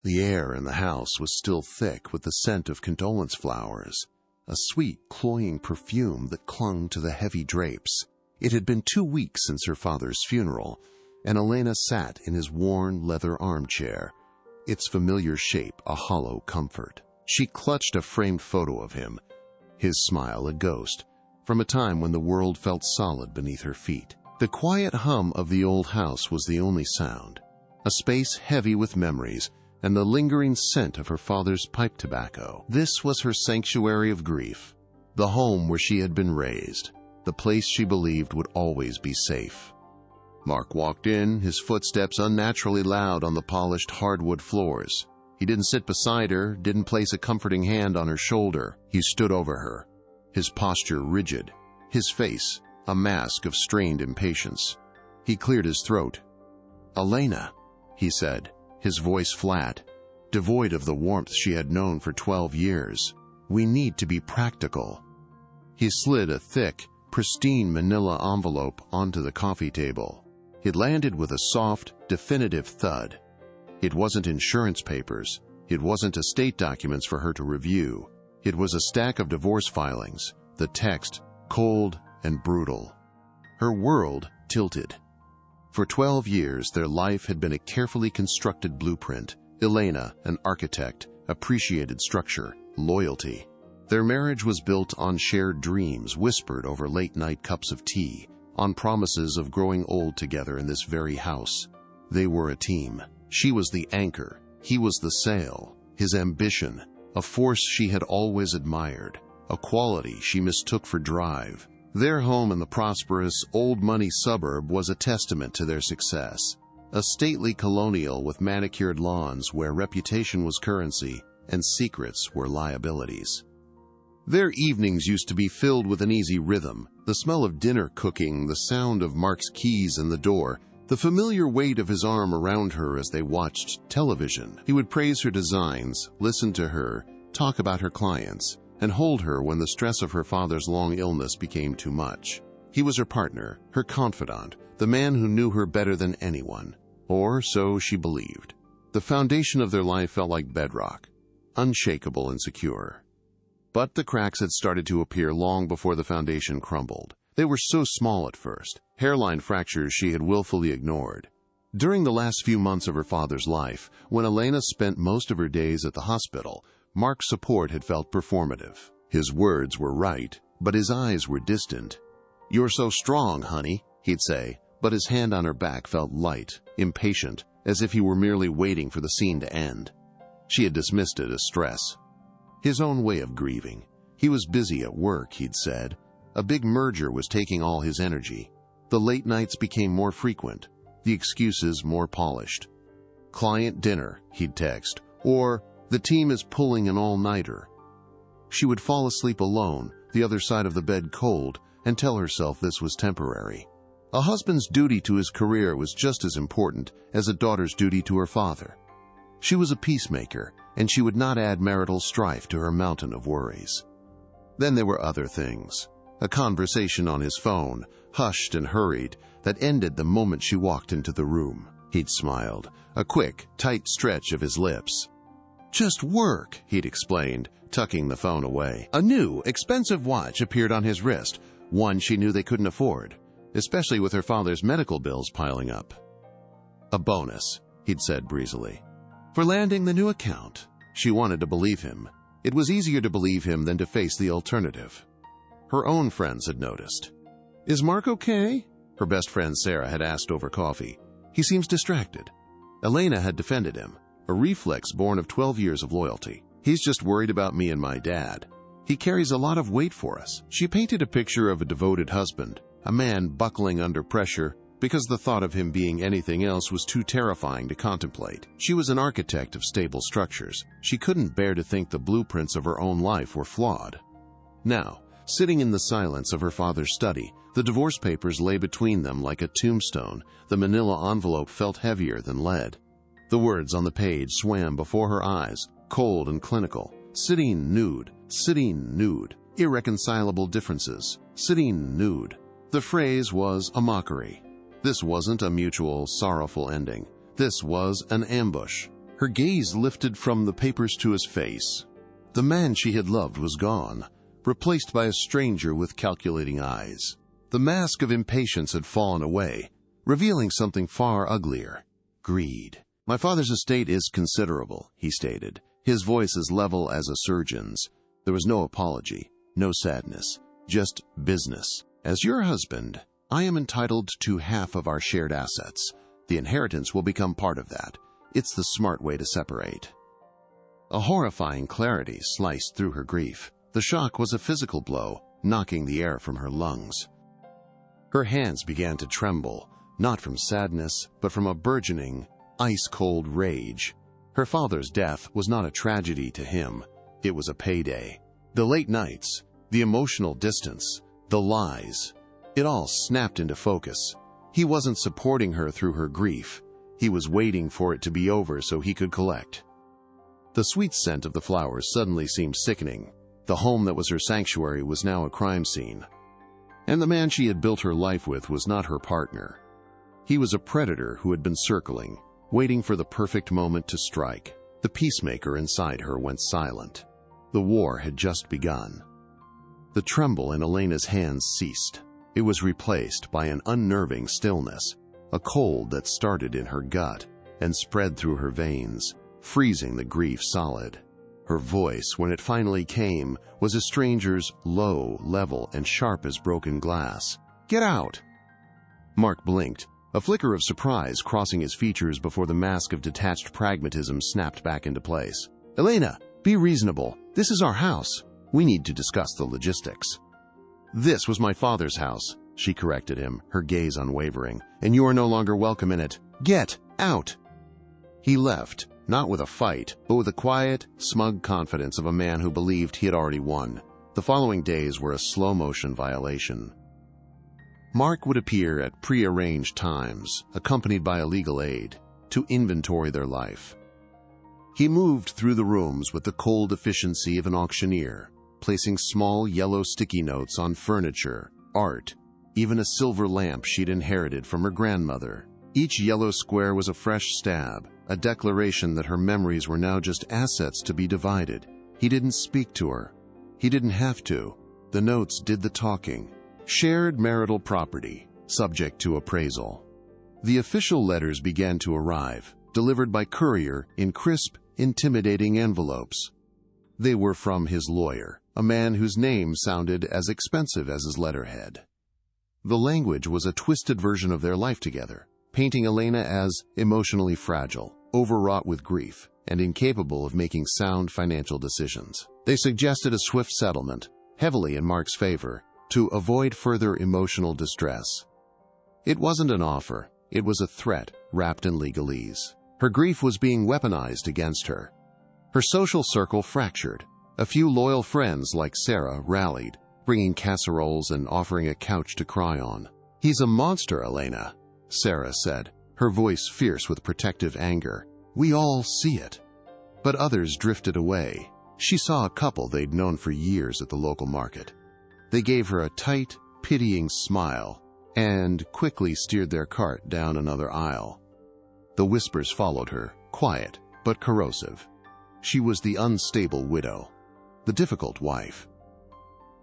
The air in the house was still thick with the scent of condolence flowers, a sweet, cloying perfume that clung to the heavy drapes. It had been 2 weeks since her father's funeral, and Elena sat in his worn leather armchair, its familiar shape a hollow comfort. She clutched a framed photo of him, his smile a ghost, from a time when the world felt solid beneath her feet. The quiet hum of the old house was the only sound, a space heavy with memories and the lingering scent of her father's pipe tobacco. This was her sanctuary of grief, the home where she had been raised, the place she believed would always be safe. Mark walked in, his footsteps unnaturally loud on the polished hardwood floors. He didn't sit beside her, didn't place a comforting hand on her shoulder. He stood over her, his posture rigid, his face a mask of strained impatience. He cleared his throat. "Elena," he said, his voice flat, devoid of the warmth she had known for 12 years. "We need to be practical." He slid a thick, pristine manila envelope onto the coffee table. It landed with a soft, definitive thud. It wasn't insurance papers. It wasn't estate documents for her to review. It was a stack of divorce filings, the text cold and brutal. Her world tilted. For 12 years, their life had been a carefully constructed blueprint. Elena, an architect, appreciated structure, loyalty. Their marriage was built on shared dreams whispered over late-night cups of tea, on promises of growing old together in this very house. They were a team. She was the anchor. He was the sail. His ambition, a force she had always admired, a quality she mistook for drive. Their home in the prosperous, old-money suburb was a testament to their success. A stately colonial with manicured lawns where reputation was currency and secrets were liabilities. Their evenings used to be filled with an easy rhythm, the smell of dinner cooking, the sound of Mark's keys in the door, the familiar weight of his arm around her as they watched television. He would praise her designs, listen to her, talk about her clients, and hold her when the stress of her father's long illness became too much. He was her partner, her confidant, the man who knew her better than anyone, or so she believed. The foundation of their life felt like bedrock, unshakable and secure. But the cracks had started to appear long before the foundation crumbled. They were so small at first, hairline fractures she had willfully ignored. During the last few months of her father's life, when Elena spent most of her days at the hospital, Mark's support had felt performative. His words were right, but his eyes were distant. "You're so strong, honey," he'd say, but his hand on her back felt light, impatient, as if he were merely waiting for the scene to end. She had dismissed it as stress. His own way of grieving. He was busy at work, he'd said. A big merger was taking all his energy. The late nights became more frequent, the excuses more polished. "Client dinner," he'd text, or "the team is pulling an all-nighter." She would fall asleep alone, the other side of the bed cold, and tell herself this was temporary. A husband's duty to his career was just as important as a daughter's duty to her father. She was a peacemaker, and she would not add marital strife to her mountain of worries. Then there were other things. A conversation on his phone, hushed and hurried, that ended the moment she walked into the room. He'd smiled, a quick, tight stretch of his lips. "Just work," he'd explained, tucking the phone away. A new, expensive watch appeared on his wrist, one she knew they couldn't afford, especially with her father's medical bills piling up. "A bonus," he'd said breezily. "For landing the new account." She wanted to believe him. It was easier to believe him than to face the alternative. Her own friends had noticed. "Is Mark okay?" her best friend Sarah had asked over coffee. "He seems distracted." Elena had defended him, a reflex born of 12 years of loyalty. "He's just worried about me and my dad. He carries a lot of weight for us." She painted a picture of a devoted husband, a man buckling under pressure, because the thought of him being anything else was too terrifying to contemplate. She was an architect of stable structures. She couldn't bear to think the blueprints of her own life were flawed. Now, sitting in the silence of her father's study, the divorce papers lay between them like a tombstone. The manila envelope felt heavier than lead. The words on the page swam before her eyes, cold and clinical. Sitting nude, irreconcilable differences, sitting nude. The phrase was a mockery. This wasn't a mutual, sorrowful ending. This was an ambush. Her gaze lifted from the papers to his face. The man she had loved was gone, replaced by a stranger with calculating eyes. The mask of impatience had fallen away, revealing something far uglier: greed. "My father's estate is considerable," he stated, his voice as level as a surgeon's. There was no apology, no sadness, just business. "As your husband, I am entitled to half of our shared assets. The inheritance will become part of that. It's the smart way to separate." A horrifying clarity sliced through her grief. The shock was a physical blow, knocking the air from her lungs. Her hands began to tremble, not from sadness, but from a burgeoning, ice-cold rage. Her father's death was not a tragedy to him. It was a payday. The late nights, the emotional distance, the lies, it all snapped into focus. He wasn't supporting her through her grief. He was waiting for it to be over so he could collect. The sweet scent of the flowers suddenly seemed sickening. The home that was her sanctuary was now a crime scene. And the man she had built her life with was not her partner. He was a predator who had been circling, waiting for the perfect moment to strike. The peacemaker inside her went silent. The war had just begun. The tremble in Elena's hands ceased. It was replaced by an unnerving stillness, a cold that started in her gut and spread through her veins, freezing the grief solid. Her voice, when it finally came, was a stranger's, low, level, and sharp as broken glass. "Get out!" Mark blinked, a flicker of surprise crossing his features before the mask of detached pragmatism snapped back into place. "Elena, be reasonable. This is our house. We need to discuss the logistics." "This was my father's house," she corrected him, her gaze unwavering, "and you are no longer welcome in it. Get out!" He left, not with a fight, but with the quiet, smug confidence of a man who believed he had already won. The following days were a slow-motion violation. Mark would appear at pre-arranged times, accompanied by a legal aid, to inventory their life. He moved through the rooms with the cold efficiency of an auctioneer, placing small yellow sticky notes on furniture, art, even a silver lamp she'd inherited from her grandmother. Each yellow square was a fresh stab, a declaration that her memories were now just assets to be divided. He didn't speak to her. He didn't have to. The notes did the talking. Shared marital property, subject to appraisal. The official letters began to arrive, delivered by courier in crisp, intimidating envelopes. They were from his lawyer, a man whose name sounded as expensive as his letterhead. The language was a twisted version of their life together, painting Elena as emotionally fragile, overwrought with grief, and incapable of making sound financial decisions. They suggested a swift settlement, heavily in Mark's favor, to avoid further emotional distress. It wasn't an offer, it was a threat wrapped in legalese. Her grief was being weaponized against her. Her social circle fractured. A few loyal friends like Sarah rallied, bringing casseroles and offering a couch to cry on. "He's a monster, Elena," Sarah said, her voice fierce with protective anger. "We all see it." But others drifted away. She saw a couple they'd known for years at the local market. They gave her a tight, pitying smile and quickly steered their cart down another aisle. The whispers followed her, quiet but corrosive. She was the unstable widow, the difficult wife.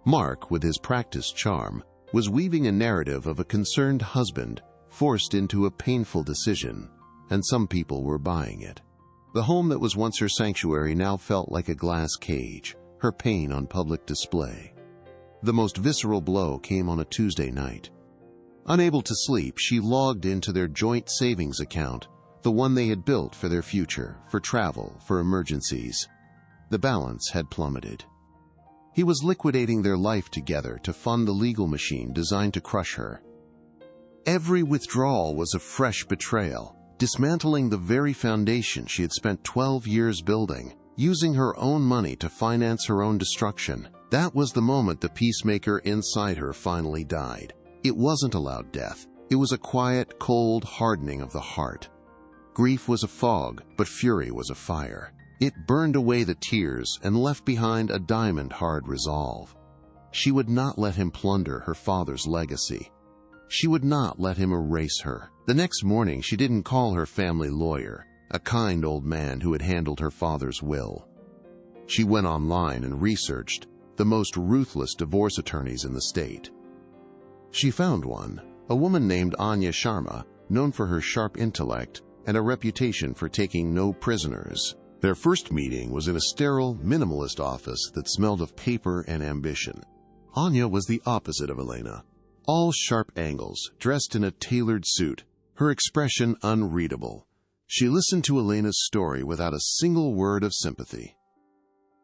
Mark, with his practiced charm, was weaving a narrative of a concerned husband forced into a painful decision, and some people were buying it. The home that was once her sanctuary now felt like a glass cage, her pain on public display. The most visceral blow came on a Tuesday night. Unable to sleep, she logged into their joint savings account, the one they had built for their future, for travel, for emergencies. The balance had plummeted. He was liquidating their life together to fund the legal machine designed to crush her. Every withdrawal was a fresh betrayal, dismantling the very foundation she had spent 12 years building, using her own money to finance her own destruction. That was the moment the peacemaker inside her finally died. It wasn't a loud death. It was a quiet, cold hardening of the heart. Grief was a fog, but fury was a fire. It burned away the tears and left behind a diamond-hard resolve. She would not let him plunder her father's legacy. She would not let him erase her. The next morning, she didn't call her family lawyer. a kind old man who had handled her father's will. She went online and researched the most ruthless divorce attorneys in the state. She found one, a woman named Anya Sharma, known for her sharp intellect and a reputation for taking no prisoners. Their first meeting was in a sterile, minimalist office that smelled of paper and ambition. Anya was the opposite of Elena. All sharp angles, dressed in a tailored suit, her expression unreadable. She listened to Elena's story without a single word of sympathy.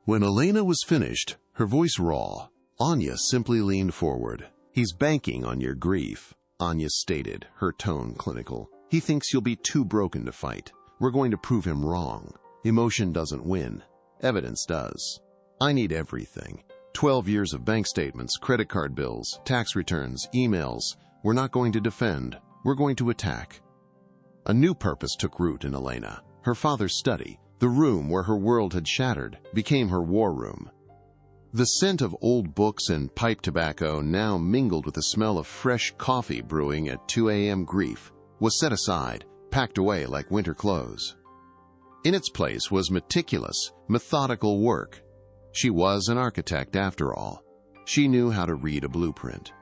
When Elena was finished, her voice raw, Anya simply leaned forward. "He's banking on your grief," Anya stated, her tone clinical. "He thinks you'll be too broken to fight. We're going to prove him wrong. Emotion doesn't win. Evidence does. I need everything. 12 years of bank statements, credit card bills, tax returns, emails. We're not going to defend. We're going to attack." A new purpose took root in Elena. Her father's study, the room where her world had shattered, became her war room. The scent of old books and pipe tobacco, now mingled with the smell of fresh coffee brewing at 2 a.m. grief, was set aside, packed away like winter clothes. In its place was meticulous, methodical work. She was an architect after all. She knew how to read a blueprint.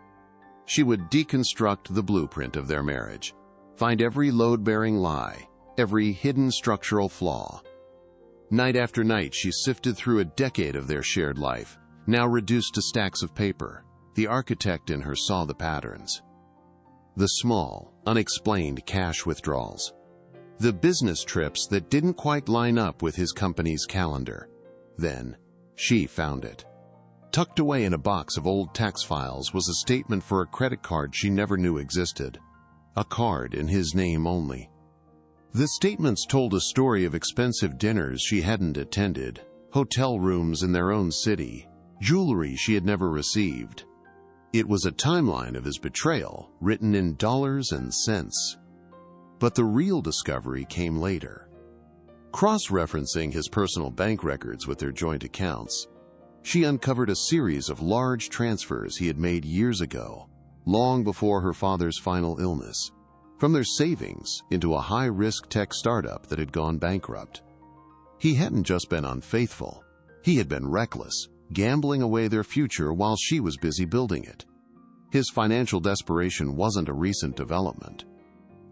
She would deconstruct the blueprint of their marriage, find every load-bearing lie, every hidden structural flaw. Night after night, she sifted through a decade of their shared life, now reduced to stacks of paper. The architect in her saw the patterns. The small, unexplained cash withdrawals. The business trips that didn't quite line up with his company's calendar. Then, she found it. Tucked away in a box of old tax files was a statement for a credit card she never knew existed. A card in his name only. The statements told a story of expensive dinners she hadn't attended, hotel rooms in their own city, jewelry she had never received. It was a timeline of his betrayal, written in dollars and cents. But the real discovery came later. Cross-referencing his personal bank records with their joint accounts, she uncovered a series of large transfers he had made years ago, long before her father's final illness, from their savings into a high-risk tech startup that had gone bankrupt. He hadn't just been unfaithful. He had been reckless, gambling away their future while she was busy building it. His financial desperation wasn't a recent development.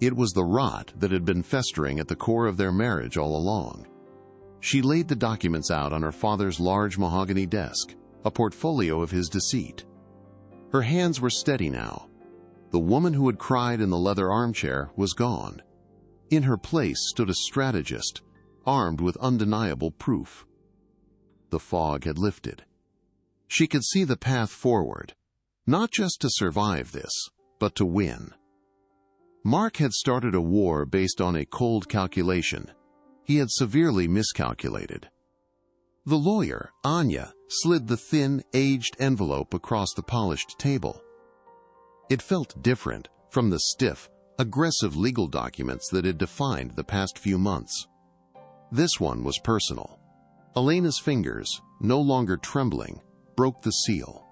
It was the rot that had been festering at the core of their marriage all along. She laid the documents out on her father's large mahogany desk, a portfolio of his deceit. Her hands were steady now. The woman who had cried in the leather armchair was gone. In her place stood a strategist, armed with undeniable proof. The fog had lifted. She could see the path forward, not just to survive this, but to win. Mark had started a war based on a cold calculation. He had severely miscalculated. The lawyer, Anya, slid the thin, aged envelope across the polished table. It felt different from the stiff, aggressive legal documents that had defined the past few months. This one was personal. Elena's fingers, no longer trembling, broke the seal.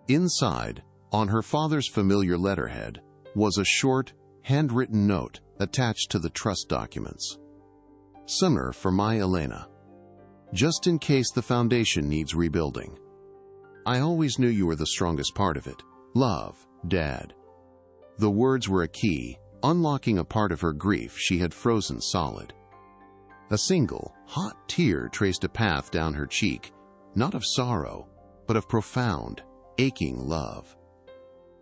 Inside, on her father's familiar letterhead, was a short, handwritten note attached to the trust documents. "Summer for my Elena. Just in case the foundation needs rebuilding. I always knew you were the strongest part of it. Love, Dad." The words were a key, unlocking a part of her grief she had frozen solid. A single, hot tear traced a path down her cheek, not of sorrow, but of profound, aching love.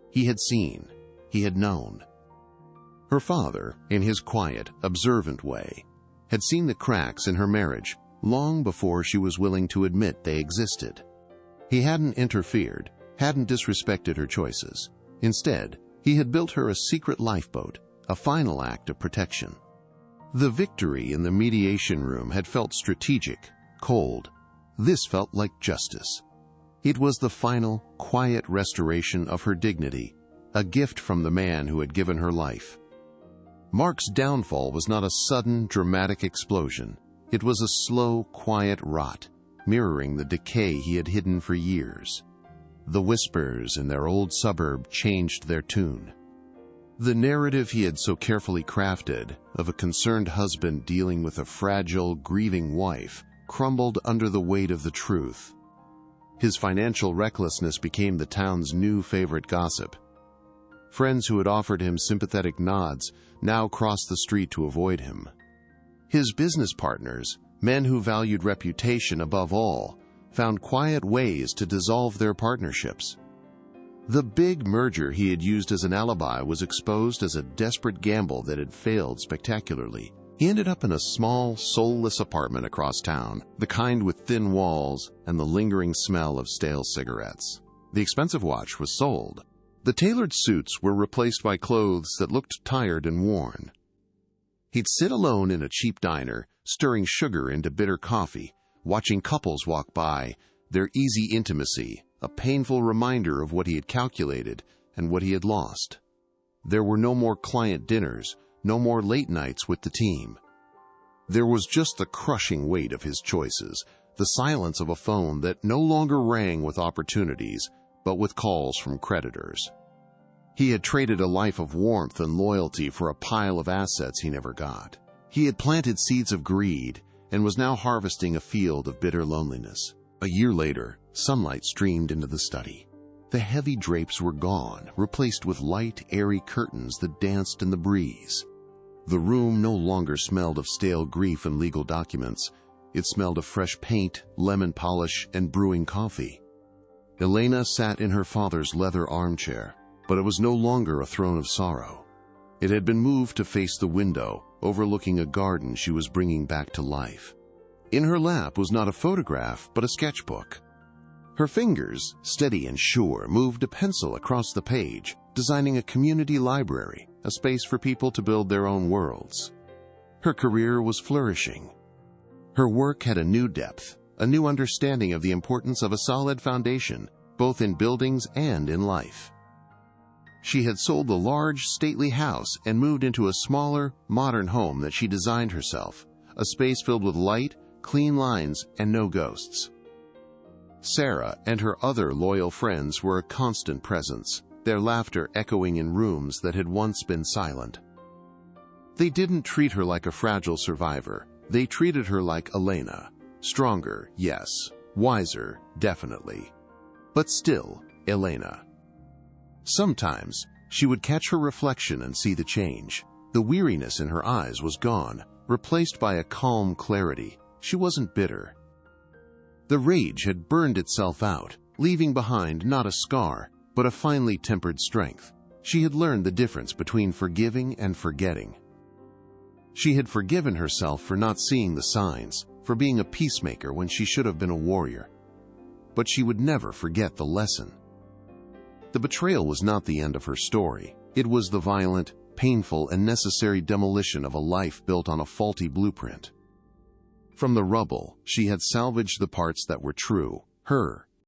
He had seen. He had known. Her father, in his quiet, observant way, had seen the cracks in her marriage long before she was willing to admit they existed. He hadn't interfered, hadn't disrespected her choices. Instead, he had built her a secret lifeboat, a final act of protection. The victory in the mediation room had felt strategic, cold. This felt like justice. It was the final, quiet restoration of her dignity, a gift from the man who had given her life. Mark's downfall was not a sudden, dramatic explosion. It was a slow, quiet rot, mirroring the decay he had hidden for years. The whispers in their old suburb changed their tune. The narrative he had so carefully crafted of a concerned husband dealing with a fragile, grieving wife crumbled under the weight of the truth. His financial recklessness became the town's new favorite gossip. Friends who had offered him sympathetic nods now crossed the street to avoid him. His business partners, men who valued reputation above all, found quiet ways to dissolve their partnerships. The big merger he had used as an alibi was exposed as a desperate gamble that had failed spectacularly. He ended up in a small, soulless apartment across town, the kind with thin walls and the lingering smell of stale cigarettes. The expensive watch was sold. The tailored suits were replaced by clothes that looked tired and worn. He'd sit alone in a cheap diner, stirring sugar into bitter coffee, watching couples walk by, their easy intimacy, a painful reminder of what he had calculated and what he had lost. There were no more client dinners, no more late nights with the team. There was just the crushing weight of his choices, the silence of a phone that no longer rang with opportunities, but with calls from creditors. He had traded a life of warmth and loyalty for a pile of assets he never got. He had planted seeds of greed and was now harvesting a field of bitter loneliness. A year later, sunlight streamed into the study. The heavy drapes were gone, replaced with light, airy curtains that danced in the breeze. The room no longer smelled of stale grief and legal documents. It smelled of fresh paint, lemon polish, and brewing coffee. Elena sat in her father's leather armchair, but it was no longer a throne of sorrow. It had been moved to face the window, overlooking a garden she was bringing back to life. In her lap was not a photograph, but a sketchbook. Her fingers, steady and sure, moved a pencil across the page, designing a community library, a space for people to build their own worlds. Her career was flourishing. Her work had a new depth, a new understanding of the importance of a solid foundation, both in buildings and in life. She had sold the large, stately house and moved into a smaller, modern home that she designed herself, a space filled with light, clean lines, and no ghosts. Sarah and her other loyal friends were a constant presence, their laughter echoing in rooms that had once been silent. They didn't treat her like a fragile survivor. They treated her like Elena. Stronger, yes. Wiser, definitely. But still, Elena. Sometimes, she would catch her reflection and see the change. The weariness in her eyes was gone, replaced by a calm clarity. She wasn't bitter. The rage had burned itself out, leaving behind not a scar, but a finely tempered strength. She had learned the difference between forgiving and forgetting. She had forgiven herself for not seeing the signs, for being a peacemaker when she should have been a warrior. But she would never forget the lesson. The betrayal was not the end of her story. It was the violent, painful, and necessary demolition of a life built on a faulty blueprint. From the rubble, she had salvaged the parts that were true, her,